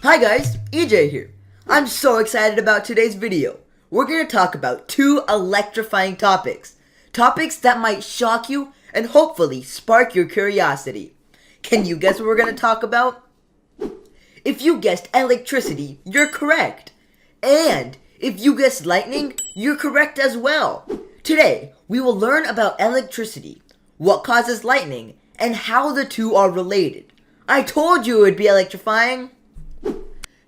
Hi guys, EJ here. I'm so excited about today's video. We're going to talk about two electrifying topics. Topics that might shock you and hopefully spark your curiosity. Can you guess what we're going to talk about? If you guessed electricity, you're correct. And if you guessed lightning, you're correct as well. Today, we will learn about electricity, what causes lightning, and how the two are related. I told you it would be electrifying.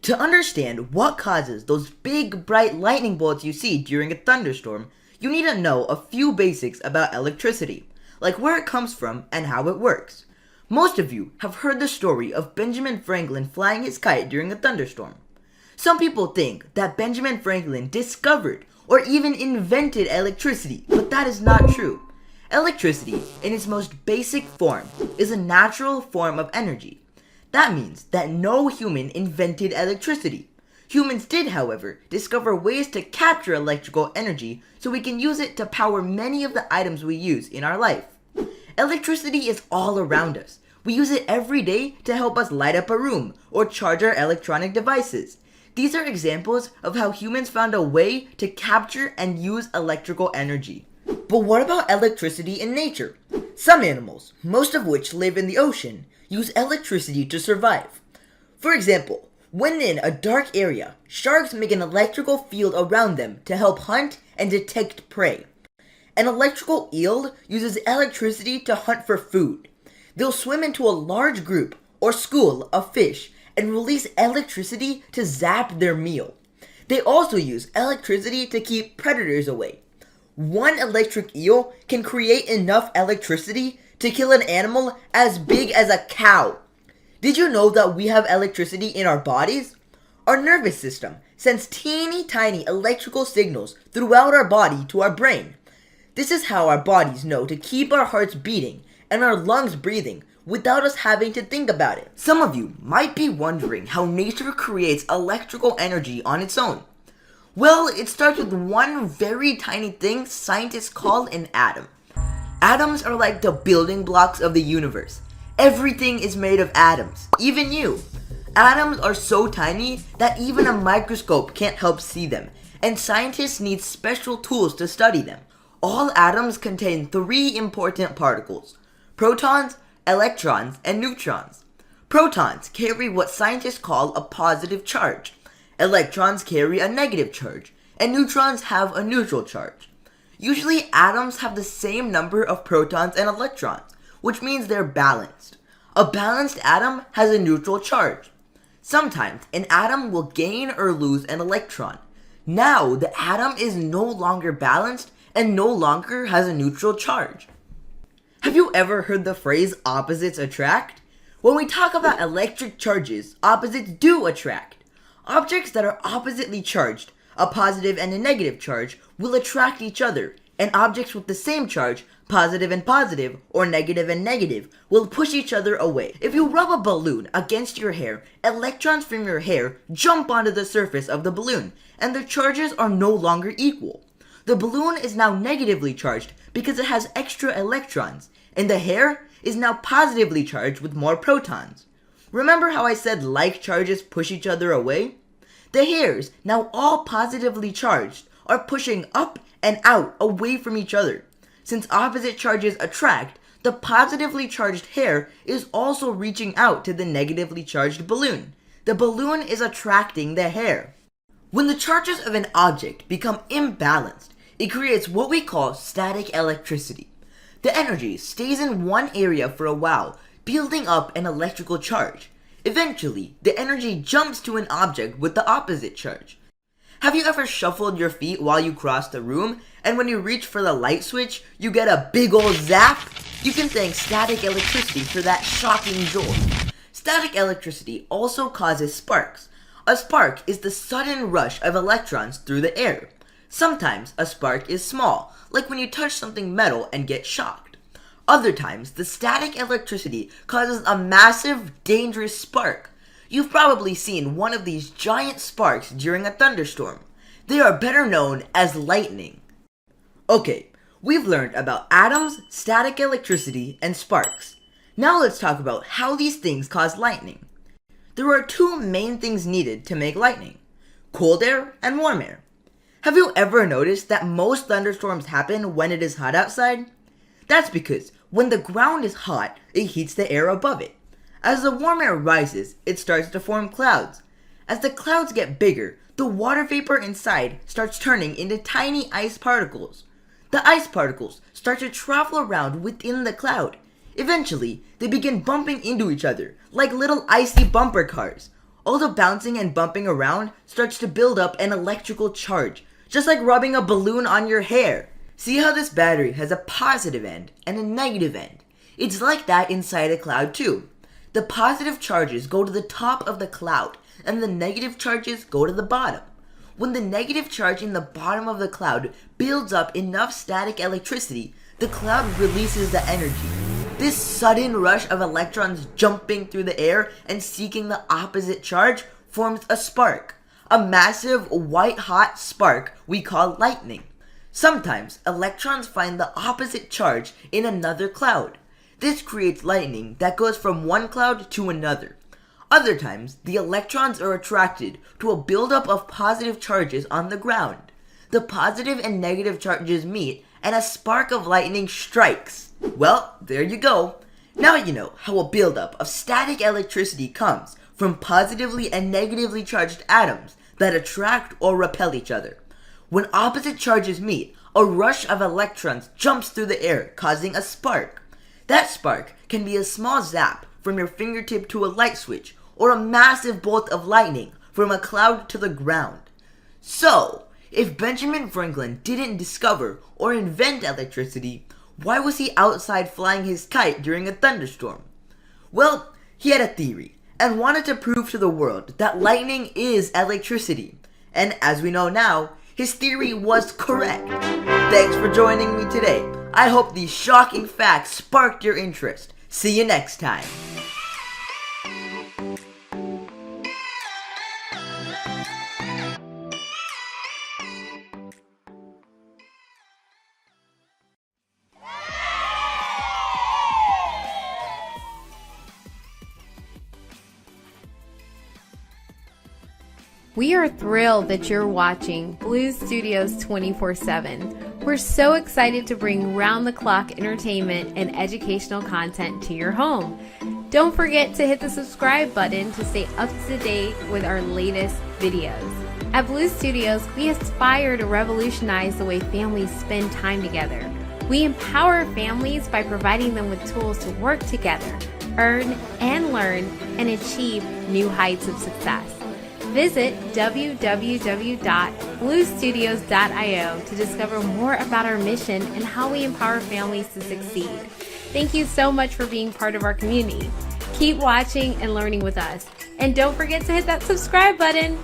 To understand what causes those big bright lightning bolts you see during a thunderstorm, you need to know a few basics about electricity, like where it comes from and how it works. Most of you have heard the story of Benjamin Franklin flying his kite during a thunderstorm. Some people think that Benjamin Franklin discovered or even invented electricity, but that is not true. Electricity, in its most basic form, is a natural form of energy. That means that no human invented electricity. Humans did, however, discover ways to capture electrical energy so we can use it to power many of the items we use in our life. Electricity is all around us. We use it every day to help us light up a room or charge our electronic devices. These are examples of how humans found a way to capture and use electrical energy. But what about electricity in nature? Some animals, most of which live in the ocean, use electricity to survive. For example, when in a dark area, sharks make an electrical field around them to help hunt and detect prey. An electrical eel uses electricity to hunt for food. They'll swim into a large group or school of fish and release electricity to zap their meal. They also use electricity to keep predators away. One electric eel can create enough electricity to kill an animal as big as a cow. Did you know that we have electricity in our bodies? Our nervous system sends teeny tiny electrical signals throughout our body to our brain. This is how our bodies know to keep our hearts beating and our lungs breathing without us having to think about it. Some of you might be wondering how nature creates electrical energy on its own. Well, it starts with one very tiny thing scientists call an atom. Atoms are like the building blocks of the universe. Everything is made of atoms, even you. Atoms are so tiny that even a microscope can't help see them, and scientists need special tools to study them. All atoms contain three important particles: protons, electrons, and neutrons. Protons carry what scientists call a positive charge. Electrons carry a negative charge, and neutrons have a neutral charge. Usually, atoms have the same number of protons and electrons, which means they're balanced. A balanced atom has a neutral charge. Sometimes, an atom will gain or lose an electron. Now, the atom is no longer balanced and no longer has a neutral charge. Have you ever heard the phrase opposites attract? When we talk about electric charges, opposites do attract. Objects that are oppositely charged, a positive and a negative charge, will attract each other, and objects with the same charge, positive and positive, or negative and negative, will push each other away. If you rub a balloon against your hair, electrons from your hair jump onto the surface of the balloon, and their charges are no longer equal. The balloon is now negatively charged because it has extra electrons, and the hair is now positively charged with more protons. Remember how I said like charges push each other away? The hairs, now all positively charged, are pushing up and out away from each other. Since opposite charges attract, the positively charged hair is also reaching out to the negatively charged balloon. The balloon is attracting the hair. When the charges of an object become imbalanced, it creates what we call static electricity. The energy stays in one area for a while, building up an electrical charge. Eventually, the energy jumps to an object with the opposite charge. Have you ever shuffled your feet while you cross the room, and when you reach for the light switch, you get a big ol' zap? You can thank static electricity for that shocking jolt. Static electricity also causes sparks. A spark is the sudden rush of electrons through the air. Sometimes a spark is small, like when you touch something metal and get shocked. Other times, the static electricity causes a massive, dangerous spark. You've probably seen one of these giant sparks during a thunderstorm. They are better known as lightning. Okay, We've learned about atoms, static electricity, and sparks. Now let's talk about how these things cause lightning. There are two main things needed to make lightning: cold air and warm air. Have you ever noticed that most thunderstorms happen when it is hot outside? That's because when the ground is hot, it heats the air above it. As the warm air rises, it starts to form clouds. As the clouds get bigger, the water vapor inside starts turning into tiny ice particles. The ice particles start to travel around within the cloud. Eventually, they begin bumping into each other like little icy bumper cars. All the bouncing and bumping around starts to build up an electrical charge, just like rubbing a balloon on your hair. See how this battery has a positive end and a negative end? It's like that inside a cloud too. The positive charges go to the top of the cloud, and the negative charges go to the bottom. When the negative charge in the bottom of the cloud builds up enough static electricity, the cloud releases the energy. This sudden rush of electrons jumping through the air and seeking the opposite charge forms a spark. A massive white-hot spark we call lightning. Sometimes electrons find the opposite charge in another cloud. This creates lightning that goes from one cloud to another. Other times, the electrons are attracted to a buildup of positive charges on the ground. The positive and negative charges meet, and a spark of lightning strikes. Well, there you go. Now you know how a buildup of static electricity comes from positively and negatively charged atoms that attract or repel each other. When opposite charges meet, a rush of electrons jumps through the air, causing a spark. That spark can be a small zap from your fingertip to a light switch, or a massive bolt of lightning from a cloud to the ground. So, if Benjamin Franklin didn't discover or invent electricity, why was he outside flying his kite during a thunderstorm? Well, he had a theory, and wanted to prove to the world that lightning is electricity. And as we know now, his theory was correct. Thanks for joining me today. I hope these shocking facts sparked your interest. See you next time. We are thrilled that you're watching Blues Studios 24/7. We're so excited to bring round-the-clock entertainment and educational content to your home. Don't forget to hit the subscribe button to stay up to date with our latest videos. At Blues Studios, we aspire to revolutionize the way families spend time together. We empower families by providing them with tools to work together, earn and learn, and achieve new heights of success. Visit www.bluestudios.io to discover more about our mission and how we empower families to succeed. Thank you so much for being part of our community. Keep watching and learning with us. And don't forget to hit that subscribe button.